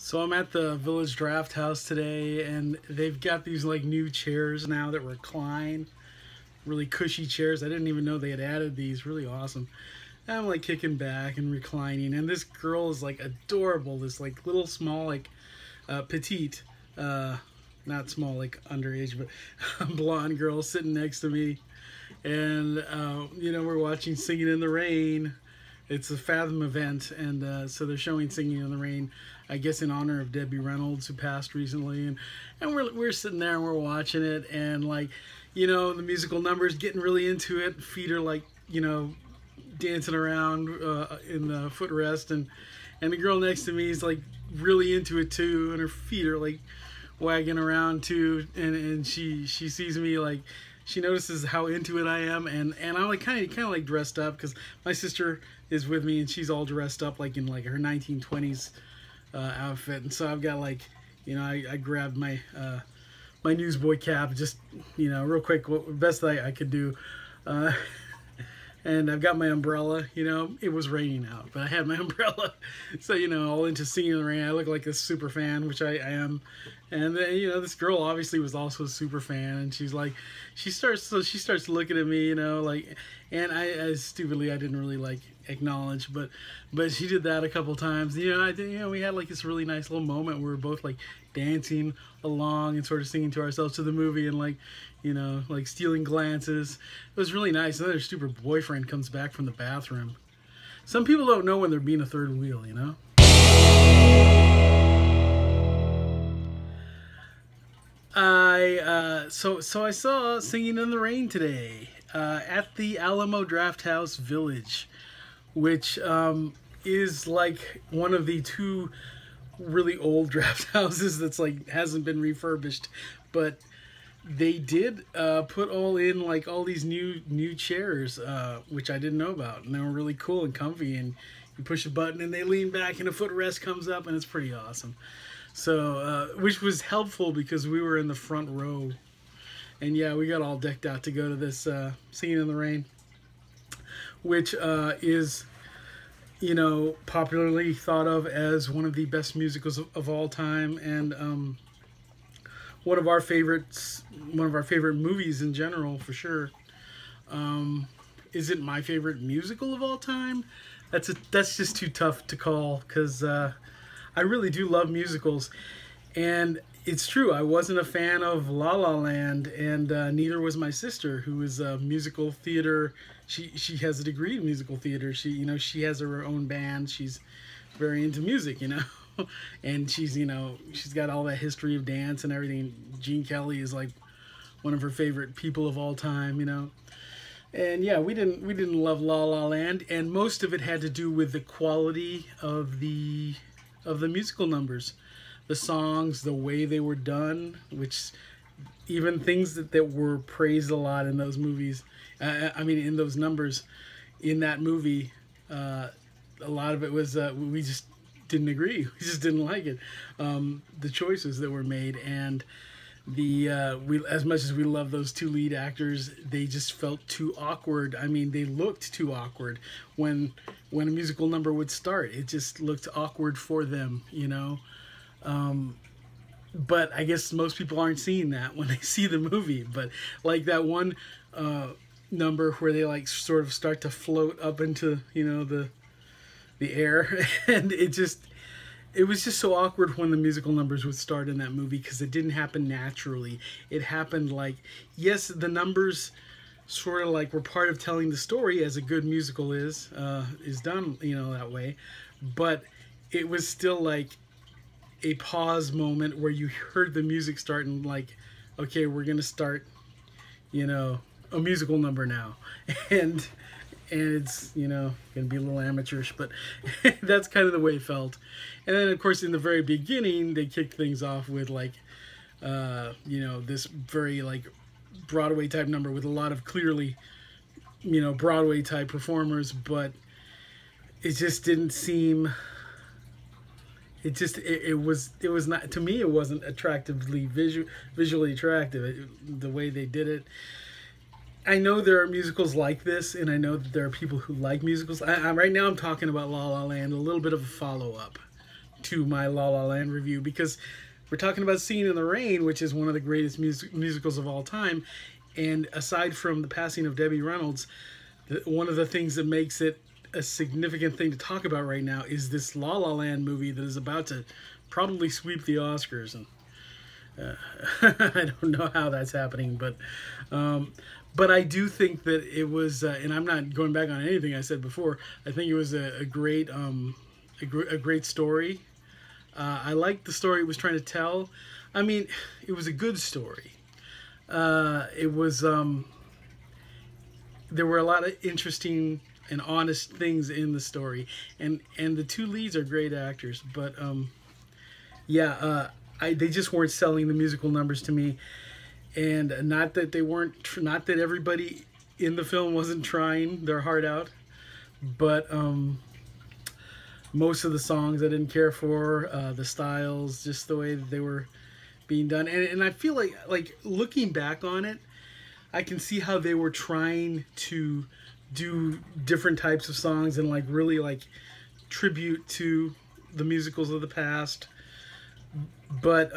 So I'm at the Village Draft House today, and they've got these like new chairs now that recline, really cushy chairs. I didn't even know they had added these. Really awesome. And I'm like kicking back and reclining, and this girl is like adorable. This like little small like petite, not small like underage, but blonde girl sitting next to me, and we're watching Singing in the Rain. It's a Fathom Event, and so they're showing Singing in the Rain, I guess in honor of Debbie Reynolds, who passed recently, and we're sitting there and we're watching it, and like, the musical numbers, getting really into it. Feet are like, dancing around in the footrest, and the girl next to me is like really into it too, and her feet are like wagging around too, and she sees me, like she notices how into it I am, and I'm like kind of like dressed up because my sister is with me and she's all dressed up like in like her 1920s outfit, and so I've got like, I grabbed my my newsboy cap, just real quick, best I could do, and I've got my umbrella. It was raining out, but I had my umbrella, so all into Singing in the Rain. I look like a super fan, which I am, and then, this girl obviously was also a super fan, and she's like, she starts looking at me, like, and I stupidly, I didn't really like acknowledge, but she did that a couple times. We had like this really nice little moment where we were both like dancing along and sort of singing to ourselves to the movie, and like, like stealing glances. It was really nice. And then her stupid boyfriend comes back from the bathroom. Some people don't know when they're being a third wheel, So I saw Singing in the Rain today at the Alamo Draft House Village, which is like one of the two really old draft houses that's like hasn't been refurbished, but they did put all these new chairs, which I didn't know about, and they were really cool and comfy, and you push a button and they lean back and a footrest comes up, and it's pretty awesome. So which was helpful because we were in the front row, and yeah, we got all decked out to go to this Singing in the Rain, which is popularly thought of as one of the best musicals of all time, and one of our favorite movies in general, for sure. Is it my favorite musical of all time? That's just too tough to call, because I really do love musicals, and it's true, I wasn't a fan of La La Land, and neither was my sister, who is a musical theater. She has a degree in musical theater. She has her own band. She's very into music, and she's got all that history of dance and everything. Gene Kelly is like one of her favorite people of all time, And yeah, we didn't love La La Land, and most of it had to do with the quality of the musical numbers, the songs, the way they were done, which even things that were praised a lot in those movies, in those numbers in that movie, a lot of it was we just didn't agree. We just didn't like it. The choices that were made, and we, as much as we love those two lead actors, they just felt too awkward. They looked too awkward when a musical number would start. It just looked awkward for them, But I guess most people aren't seeing that when they see the movie. But like that one number where they like sort of start to float up into the air, and it was just so awkward when the musical numbers would start in that movie, because it didn't happen naturally. It happened like, yes, the numbers sort of like were part of telling the story, as a good musical is done that way, but it was still like a pause moment where you heard the music start, and like, okay, we're gonna start a musical number now, and it's gonna be a little amateurish, but that's kind of the way it felt. And then of course in the very beginning they kicked things off with like this very like Broadway type number with a lot of clearly Broadway type performers, but it just didn't seem, it was not, to me it wasn't attractively visually attractive, the way they did it. I know there are musicals like this, and I know that there are people who like musicals. Right now I'm talking about La La Land, a little bit of a follow-up to my La La Land review, because we're talking about Singin' in the Rain, which is one of the greatest musicals of all time. And aside from the passing of Debbie Reynolds, one of the things that makes it a significant thing to talk about right now is this La La Land movie that is about to probably sweep the Oscars. And I don't know how that's happening, but I do think that it was, and I'm not going back on anything I said before. I think it was a great story. I liked the story it was trying to tell. I mean, it was a good story. It was there were a lot of interesting and honest things in the story, and the two leads are great actors. But they just weren't selling the musical numbers to me. And not that they weren't, not that everybody in the film wasn't trying their heart out, but most of the songs I didn't care for, the styles, just the way that they were being done. And I feel like looking back on it, I can see how they were trying to do different types of songs and like really like tribute to the musicals of the past. But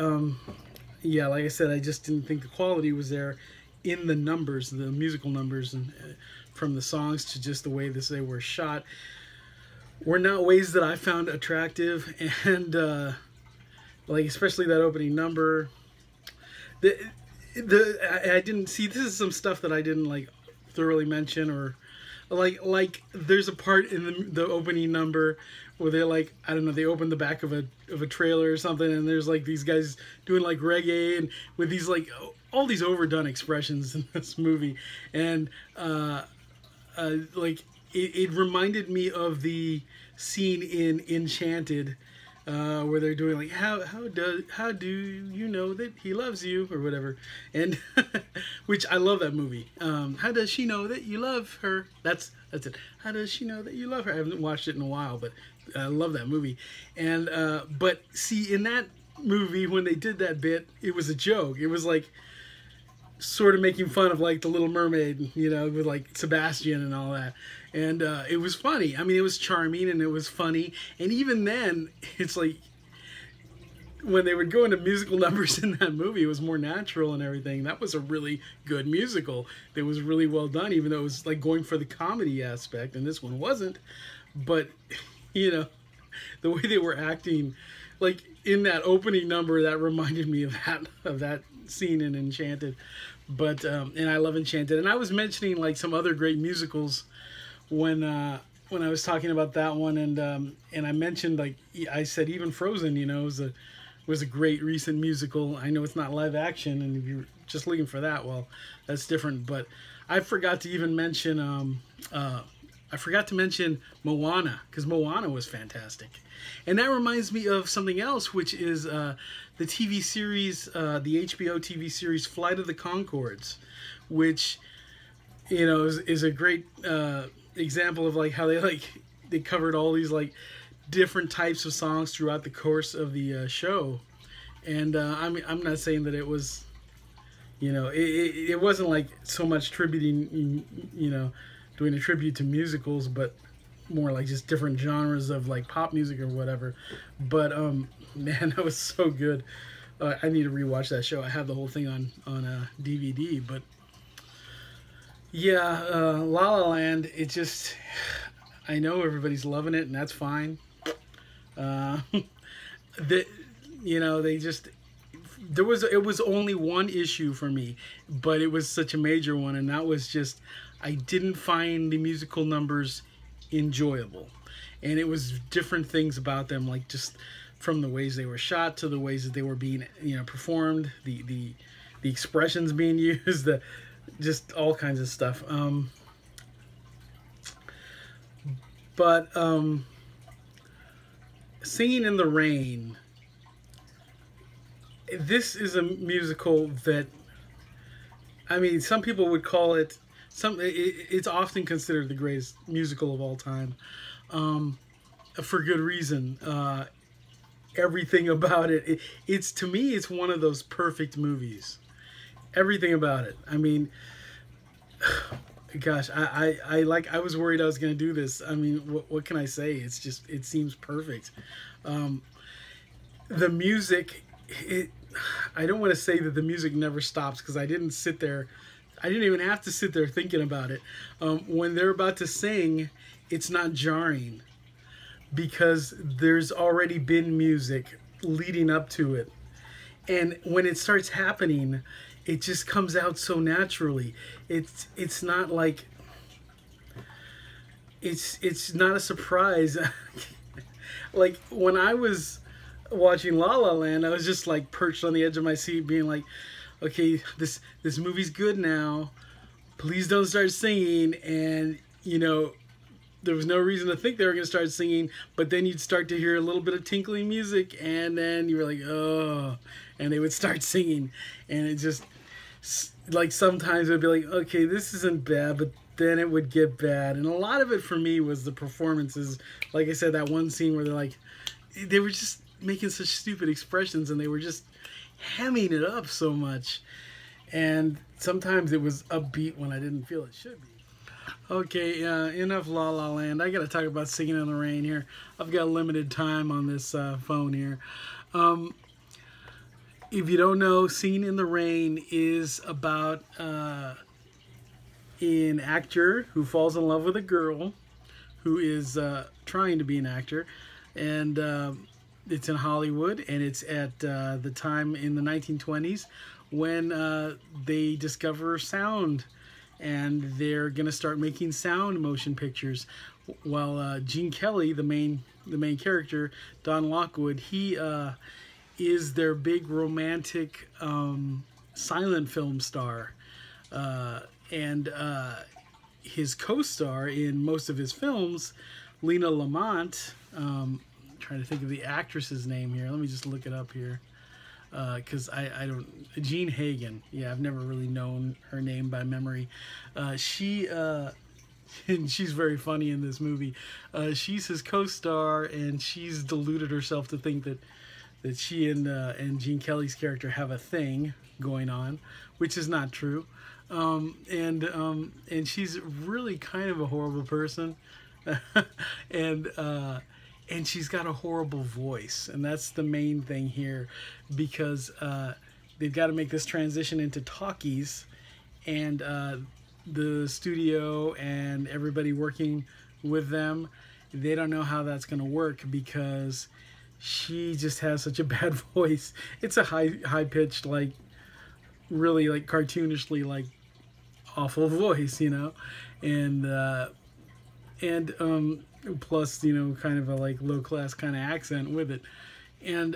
yeah, like I said, I just didn't think the quality was there in the numbers, the musical numbers, and from the songs to just the way they were shot, were not ways that I found attractive. And like especially that opening number, I didn't see. This is some stuff that I didn't like thoroughly mention, or like there's a part in the opening number where they're like, I don't know, they open the back of a trailer or something, and there's like these guys doing like reggae and with these like all these overdone expressions in this movie. And like it reminded me of the scene in Enchanted, where they're doing like how do you know that he loves you, or whatever, and which I love that movie. How does she know that you love her? That's it. How does she know that you love her? I haven't watched it in a while, but I love that movie. And but see, in that movie when they did that bit, it was a joke. It was like sort of making fun of like the Little Mermaid, you know, with like Sebastian and all that. And it was funny. I mean, it was charming and it was funny. And even then, it's like when they would go into musical numbers in that movie, it was more natural and everything. That was a really good musical. That was really well done, even though it was like going for the comedy aspect, and this one wasn't. But you know, the way they were acting, like in that opening number, that reminded me of that scene in Enchanted. But and I love Enchanted. And I was mentioning like some other great musicals when I was talking about that one, and I mentioned, like, I said even Frozen, you know, was a great recent musical. I know it's not live action, and if you're just looking for that, well, that's different. But I forgot to even mention Moana, because Moana was fantastic. And that reminds me of something else, which is the TV series, the HBO TV series Flight of the Conchords, which, you know, is a great example of like how they covered all these like different types of songs throughout the course of the show. And I'm not saying that it was, you know, it wasn't like so much tributing, you know, doing a tribute to musicals, but more like just different genres of like pop music or whatever. But man, that was so good. I need to rewatch that show. I have the whole thing on DVD. But yeah, La La Land, it just, I know everybody's loving it, and that's fine. You know, it was only one issue for me, but it was such a major one, and that was just, I didn't find the musical numbers enjoyable. And it was different things about them, like just from the ways they were shot to the ways that they were being, you know, performed, the expressions being used, just all kinds of stuff. But Singin' in the Rain, this is a musical that, I mean, some people would call it, it's often considered the greatest musical of all time, for good reason. Everything about it, it's, to me, it's one of those perfect movies. Everything about it. I mean, gosh, I was worried I was going to do this. I mean, what can I say? It's just, it seems perfect. the music, I don't want to say that the music never stops, because I didn't sit there. I didn't even have to sit there thinking about it. When they're about to sing, it's not jarring, because there's already been music leading up to it. And when it starts happening, it just comes out so naturally. It's not like it's not a surprise. Like when I was watching La La Land, I was just like perched on the edge of my seat, being like, okay, this movie's good now. Please don't start singing. And you know, there was no reason to think they were going to start singing, but then you'd start to hear a little bit of tinkling music, and then you were like, oh, and they would start singing, and it just, like, sometimes it would be like, okay, this isn't bad, but then it would get bad. And a lot of it for me was the performances. Like I said, that one scene where they were just making such stupid expressions, and they were just hamming it up so much, and sometimes it was upbeat when I didn't feel it should be. Okay, enough La La Land. I gotta talk about Singing in the Rain here. I've got limited time on this phone here. If you don't know, Singing in the Rain is about an actor who falls in love with a girl who is trying to be an actor, and it's in Hollywood, and it's at the time in the 1920s when they discover sound, and they're gonna start making sound motion pictures. While Gene Kelly, the main character, Don Lockwood, he is their big romantic silent film star, and his co-star in most of his films, Lena Lamont. Trying to think of the actress's name here. Let me just look it up here. Because I don't, Jean Hagen, yeah, I've never really known her name by memory. And she's very funny in this movie. She's his co-star, and she's deluded herself to think that she and Gene Kelly's character have a thing going on, which is not true. And she's really kind of a horrible person, and she's got a horrible voice, and that's the main thing here, because they've got to make this transition into talkies, and the studio and everybody working with them, they don't know how that's going to work, because she just has such a bad voice. It's a high pitched, like, really, like, cartoonishly, like, awful voice, you know, and plus, you know, kind of a like low class kind of accent with it, and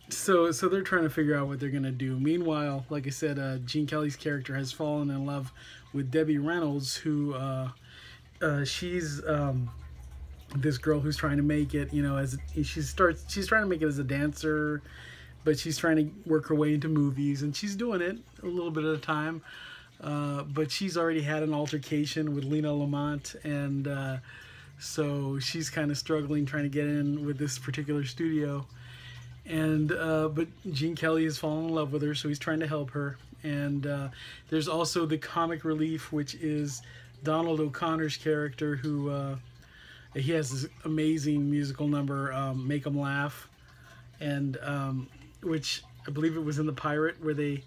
so they're trying to figure out what they're gonna do. Meanwhile, like I said, Gene Kelly's character has fallen in love with Debbie Reynolds, who she's this girl who's trying to make it, you know, as she's trying to make it as a dancer, but she's trying to work her way into movies, and she's doing it a little bit at a time. But she's already had an altercation with Lena Lamont, and so she's kind of struggling trying to get in with this particular studio. And but Gene Kelly has fallen in love with her, so he's trying to help her. And there's also the comic relief, which is Donald O'Connor's character, who he has this amazing musical number, "Make 'Em Laugh," and which I believe it was in The Pirate, where they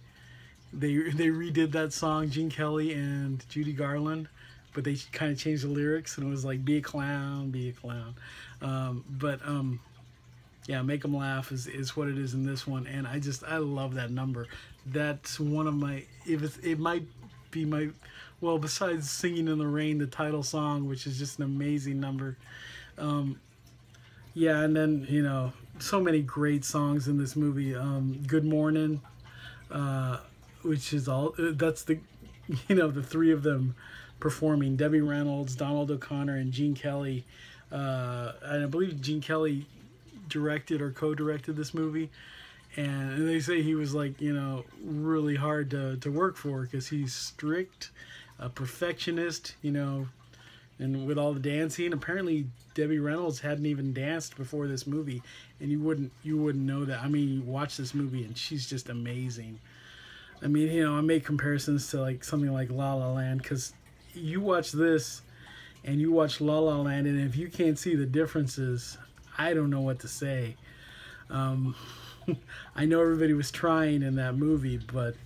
redid that song, Gene Kelly and Judy Garland, but they kind of changed the lyrics, and it was like, be a clown, be a clown. Yeah, Make 'Em Laugh is what it is in this one, and I love that number. That's one of my, it might be my, well, besides Singing in the Rain, the title song, which is just an amazing number. Yeah, and then, you know, so many great songs in this movie. Good Morning, which is all, that's the, you know, the three of them performing, Debbie Reynolds, Donald O'Connor, and Gene Kelly. And I believe Gene Kelly directed or co-directed this movie, and they say he was, like, you know, really hard to work for, because he's strict, a perfectionist, you know, and with all the dancing. Apparently Debbie Reynolds hadn't even danced before this movie, and you wouldn't know that. I mean, you watch this movie and she's just amazing. I mean, you know, I make comparisons to like something like La La Land, because you watch this and you watch La La Land, and if you can't see the differences, I don't know what to say. I know everybody was trying in that movie, but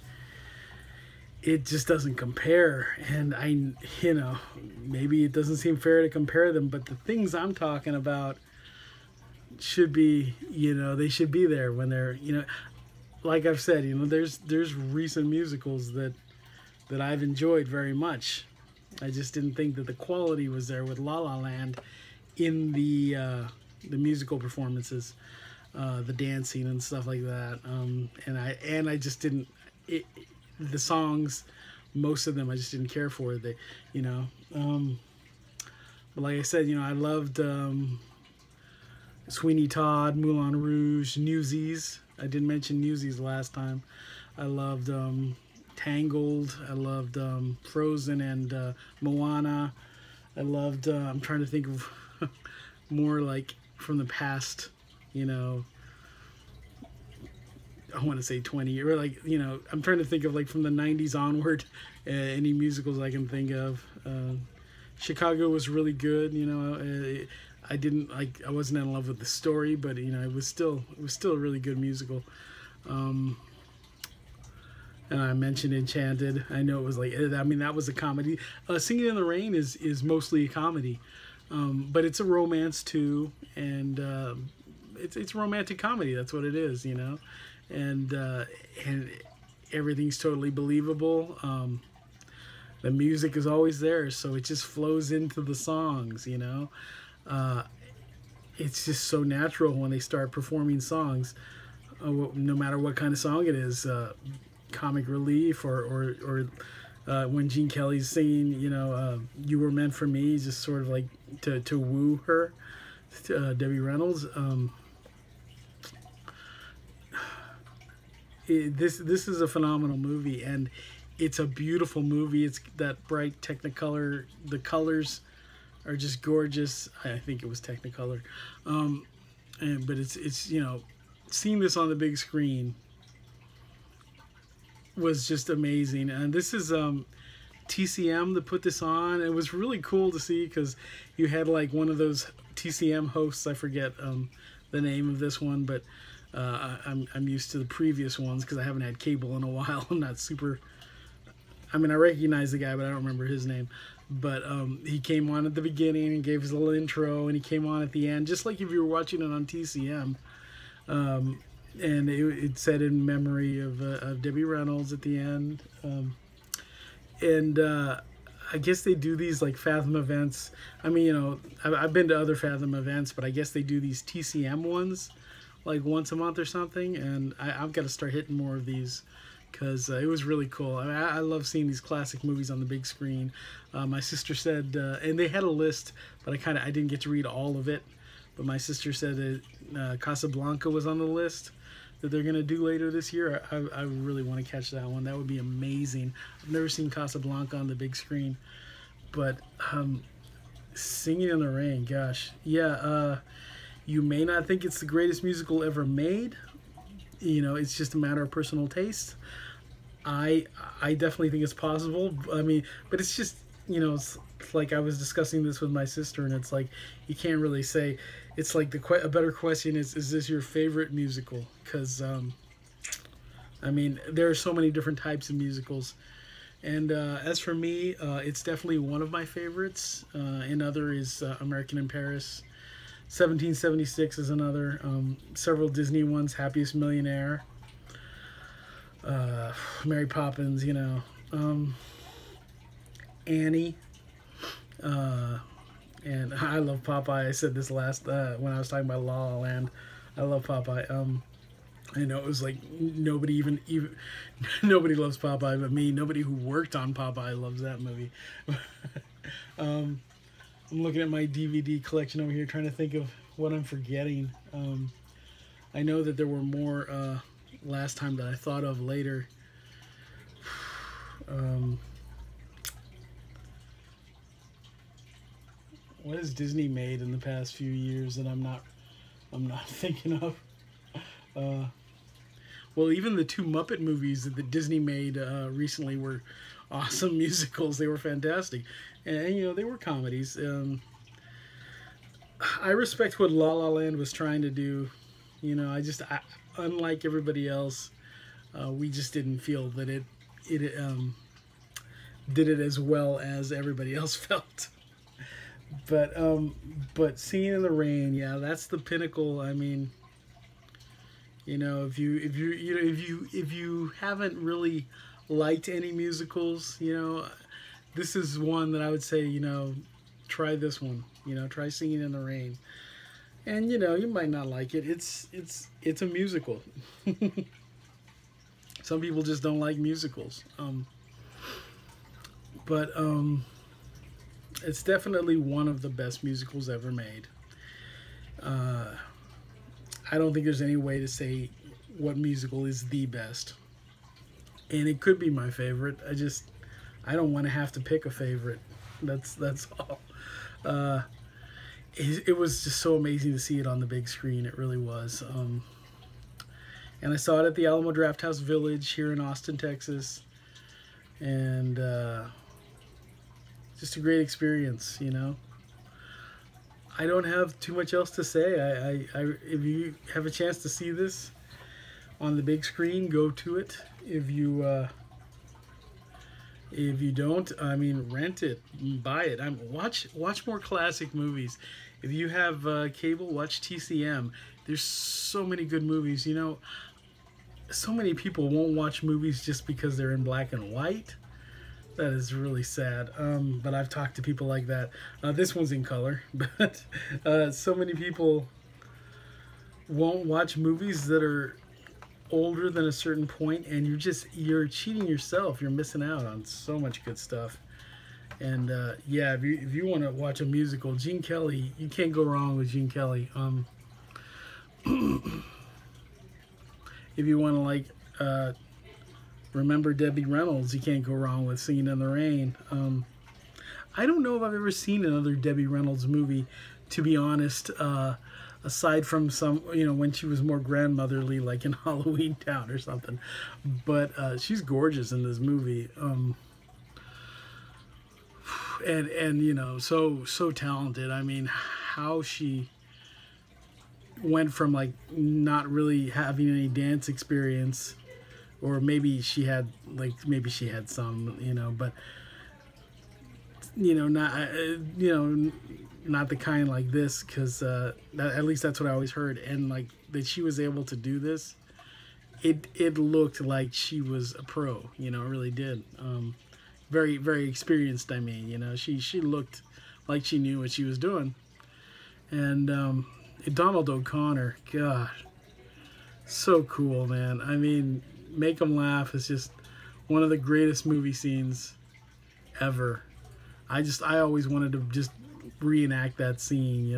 it just doesn't compare. And you know, maybe it doesn't seem fair to compare them, but the things I'm talking about should be, you know, they should be there when they're, you know, like I've said, you know, there's recent musicals that I've enjoyed very much. I just didn't think that the quality was there with La La Land in the musical performances, the dancing and stuff like that. And I just didn't. The songs, most of them, I just didn't care for. They, you know. But like I said, you know, I loved Sweeney Todd, Moulin Rouge, Newsies. I didn't mention Newsies last time. I loved Tangled. I loved Frozen and Moana. I loved. I'm trying to think of more like from the past. You know, I want to say 20 or like, you know, I'm trying to think of like from the 90s onward, any musicals I can think of. Chicago was really good. You know, I didn't like. I wasn't in love with the story, but you know, it was still a really good musical. And I mentioned Enchanted. I know it was like, I mean, that was a comedy. Singing in the Rain is mostly a comedy, but it's a romance too, and it's romantic comedy. That's what it is, you know, and everything's totally believable. The music is always there, so it just flows into the songs, you know. It's just so natural when they start performing songs, no matter what kind of song it is, comic relief or when Gene Kelly's singing, you know, "You Were Meant for Me," just sort of like to woo her, Debbie Reynolds. This is a phenomenal movie, and it's a beautiful movie. It's that bright Technicolor. The colors are just gorgeous. I think it was Technicolor, but it's you know, seeing this on the big screen was just amazing. And this is TCM that put this on. It was really cool to see because you had like one of those TCM hosts. I forget the name of this one, but I'm used to the previous ones because I haven't had cable in a while. I'm not super. I mean, I recognize the guy, but I don't remember his name. But he came on at the beginning and gave his little intro, and he came on at the end, just like if you were watching it on TCM. And it said in memory of Debbie Reynolds at the end. I guess they do these like Fathom events. I mean, you know, I've been to other Fathom events, but I guess they do these TCM ones like once a month or something. And I've got to start hitting more of these because it was really cool. I love seeing these classic movies on the big screen. My sister said, and they had a list, but I didn't get to read all of it. But my sister said that Casablanca was on the list that they're gonna do later this year. I really want to catch that one. That would be amazing. I've never seen Casablanca on the big screen, but Singing in the Rain, gosh, yeah. You may not think it's the greatest musical ever made. You know, it's just a matter of personal taste. I definitely think it's possible. I mean, but it's just, you know, it's like I was discussing this with my sister, and it's like you can't really say. It's like a better question is this your favorite musical? Because I mean, there are so many different types of musicals, and as for me, it's definitely one of my favorites. Another is American in Paris. 1776 is another. Several Disney ones, Happiest Millionaire, Mary Poppins, you know, Annie, and I love Popeye. I said this last when I was talking about La La Land. I love Popeye. I know it was like nobody even nobody loves Popeye but me. Nobody who worked on Popeye loves that movie. I'm looking at my DVD collection over here, trying to think of what I'm forgetting. I know that there were more last time that I thought of later. What has Disney made in the past few years that I'm not thinking of? Well, even the two Muppet movies that Disney made recently were awesome musicals. They were fantastic, and you know, they were comedies. I respect what La La Land was trying to do. Unlike everybody else, we just didn't feel that it did it as well as everybody else felt. But Singing in the Rain, yeah, that's the pinnacle. I mean, if you haven't really liked any musicals, this is one that I would say, try this one. Try Singing in the Rain. And you might not like it. It's a musical. Some people just don't like musicals. But it's definitely one of the best musicals ever made. I don't think there's any way to say what musical is the best. And it could be my favorite. I don't want to have to pick a favorite. That's all. It was just so amazing to see it on the big screen. It really was. And I saw it at the Alamo Drafthouse Village here in Austin, Texas. And just a great experience, I don't have too much else to say. If you have a chance to see this on the big screen, go to it. If you don't, I mean, rent it, buy it. Watch more classic movies. If you have cable, watch TCM. There's so many good movies. So many people won't watch movies just because they're in black and white. That is really sad. But I've talked to people like that. This one's in color, but so many people won't watch movies that are older than a certain point, and you're cheating yourself. You're missing out on so much good stuff. And yeah, if you want to watch a musical, Gene Kelly, you can't go wrong with Gene Kelly. If you want to remember Debbie Reynolds, you can't go wrong with Singing in the Rain. I don't know if I've ever seen another Debbie Reynolds movie, to be honest, aside from some, when she was more grandmotherly, like in Halloween Town or something. But she's gorgeous in this movie. And so talented. I mean, how she went from like not really having any dance experience, or maybe she had some, but not the kind like this, because at least that's what I always heard. And like that she was able to do this, it looked like she was a pro, it really did. Very, very experienced. I mean, she looked like she knew what she was doing. And Donald O'Connor, gosh, so cool, man. I mean, Make 'Em Laugh is just one of the greatest movie scenes ever. I always wanted to just reenact that scene,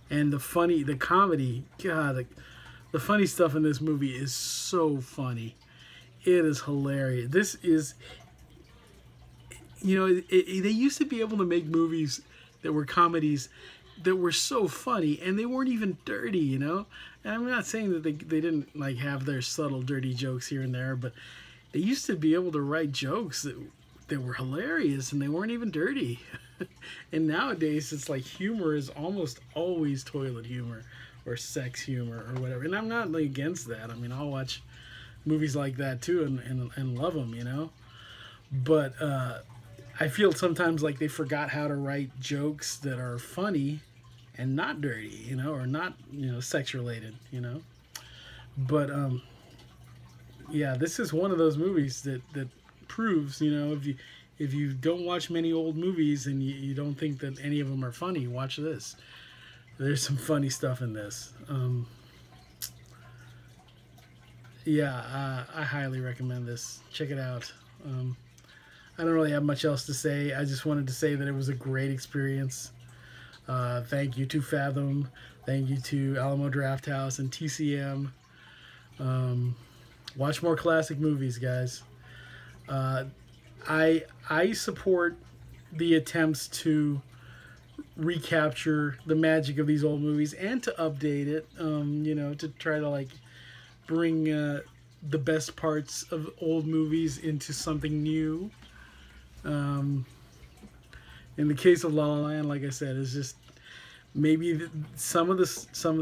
and the comedy, God, the funny stuff in this movie is so funny. It is hilarious. This is, they used to be able to make movies that were comedies that were so funny, and they weren't even dirty, And I'm not saying that they didn't have their subtle dirty jokes here and there, but they used to be able to write jokes that were hilarious, and they weren't even dirty. And nowadays it's like humor is almost always toilet humor or sex humor or whatever. And I'm not against that. I mean, I'll watch movies like that too and love them, But I feel sometimes like they forgot how to write jokes that are funny and not dirty, or not, sex related, But yeah, this is one of those movies that proves, if you don't watch many old movies and you don't think that any of them are funny, watch this. There's some funny stuff in this. Yeah, I highly recommend this. Check it out. I don't really have much else to say. I just wanted to say that it was a great experience. Thank you to Fathom. Thank you to Alamo Drafthouse and TCM. Watch more classic movies, guys. I support the attempts to recapture the magic of these old movies and to update it, to try to bring the best parts of old movies into something new. In the case of La La Land, like I said, it's just maybe some of the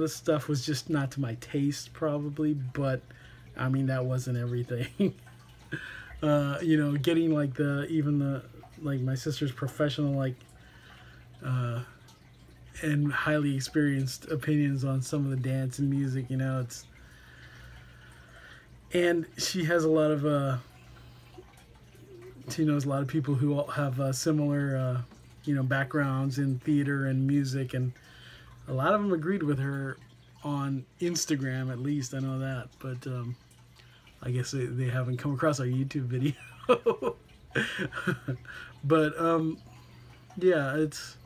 stuff was just not to my taste, probably. But I mean, that wasn't everything. Getting like like my sister's professional, like, and highly experienced opinions on some of the dance and music. And she has a lot of she knows a lot of people who all have similar backgrounds in theater and music, and a lot of them agreed with her on Instagram, at least. I know that, but I guess they haven't come across our YouTube video. But yeah, it's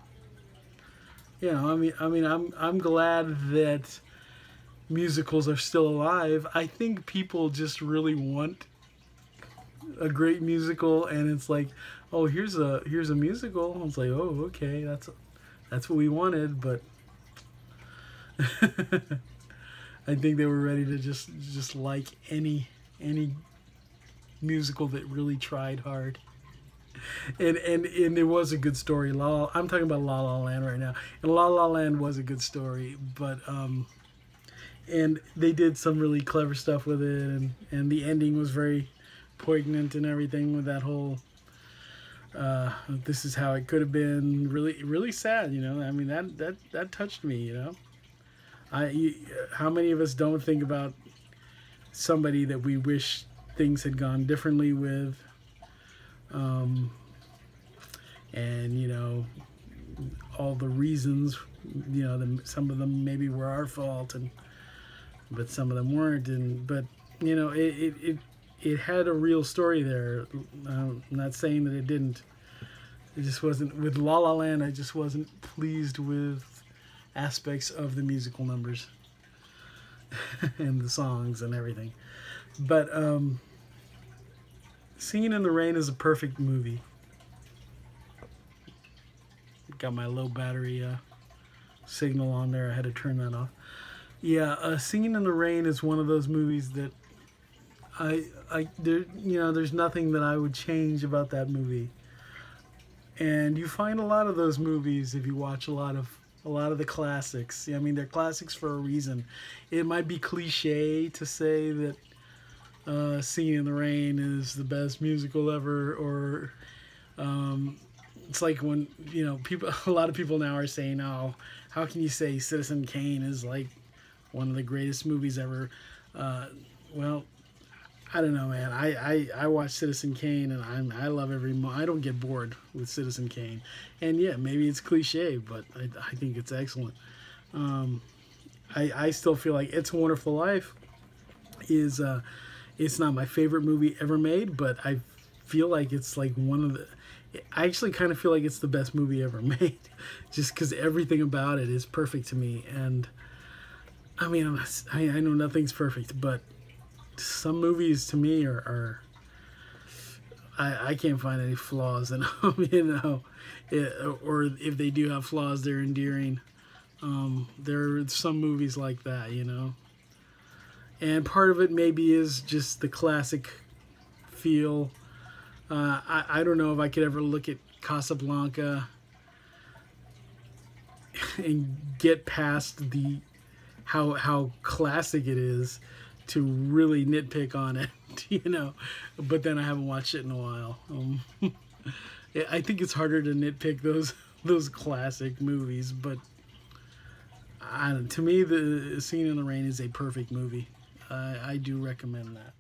I'm glad that musicals are still alive. I think people just really want a great musical, and it's like, oh, here's a musical. It's like, oh, okay, that's what we wanted. But I think they were ready to just like any musical that really tried hard. And it was a good story. I'm talking about La La Land right now, and La La Land was a good story, but and they did some really clever stuff with it, and the ending was very poignant and everything, with that whole this is how it could have been. Really, really sad. I mean, that touched me. How many of us don't think about somebody that we wish things had gone differently with, and all the reasons, some of them maybe were our fault, but some of them weren't, but it had a real story there. I'm not saying that it didn't. It just wasn't with La La Land. I just wasn't pleased with aspects of the musical numbers and the songs and everything. But Singin' in the Rain is a perfect movie. Got my low battery signal on there. I had to turn that off. Yeah, Singin' in the Rain is one of those movies that there's nothing that I would change about that movie. And you find a lot of those movies if you watch a lot of the classics. I mean, they're classics for a reason. It might be cliche to say that Singin' in the Rain is the best musical ever, or it's like when a lot of people now are saying, "Oh, how can you say Citizen Kane is like one of the greatest movies ever?" Well, I don't know, man. I watch Citizen Kane, and I love I don't get bored with Citizen Kane. And yeah, maybe it's cliche, but I think it's excellent. I still feel like It's a Wonderful Life is it's not my favorite movie ever made, but I feel like it's like I actually kind of feel like it's the best movie ever made, just because everything about it is perfect to me. And I mean, I know nothing's perfect, but some movies to me I can't find any flaws in them, or if they do have flaws, they're endearing. There are some movies like that, and part of it maybe is just the classic feel. I don't know if I could ever look at Casablanca and get past how classic it is to really nitpick on it, but then I haven't watched it in a while. I think it's harder to nitpick those classic movies, but to me, the Singin' in the Rain is a perfect movie. I do recommend that.